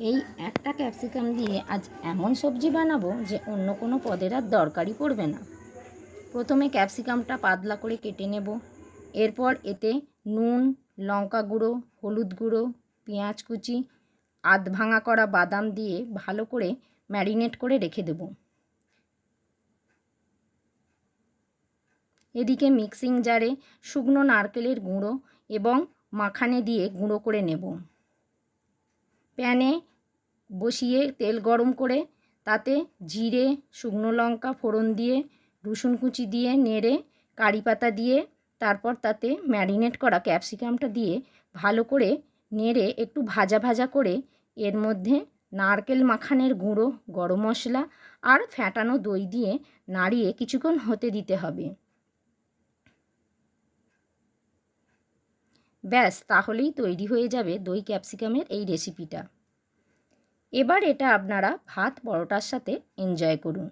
এই একটা ক্যাপসিকাম দিয়ে আজ এমন সবজি বানাবো যে অন্য কোনো পদের আর দরকারই পড়বে না। প্রথমে ক্যাপসিকামটা পাতলা করে কেটে নেব। এরপর এতে নুন, লঙ্কা গুঁড়ো, হলুদ গুঁড়ো, পেঁয়াজ কুচি, আধ ভাঙা করা বাদাম দিয়ে ভালো করে ম্যারিনেট করে রেখে দেব। এদিকে মিক্সিং জারে শুকনো নারকেলের গুঁড়ো এবং মাখানে দিয়ে গুঁড়ো করে নেব। প্যানে বসিয়ে তেল গরম করে তাতে জিরে, শুকনো লঙ্কা ফোড়ন দিয়ে রসুন কুচি দিয়ে নেড়ে কারি পাতা দিয়ে তারপর তাতে ম্যারিনেট করা ক্যাপসিকামটা দিয়ে ভালো করে নেড়ে একটু ভাজা ভাজা করে এর মধ্যে নারকেল মাখানের গুঁড়ো, গরম মশলা আর ফ্যাটানো দই দিয়ে নাড়িয়ে কিছুক্ষণ হতে দিতে হবে। ব্যাস, তাহলেই তৈরি হয়ে যাবে দই ক্যাপসিকামের এই রেসিপিটা। এবার এটা আপনারা ভাত পরোটার সাথে এনজয় করুন।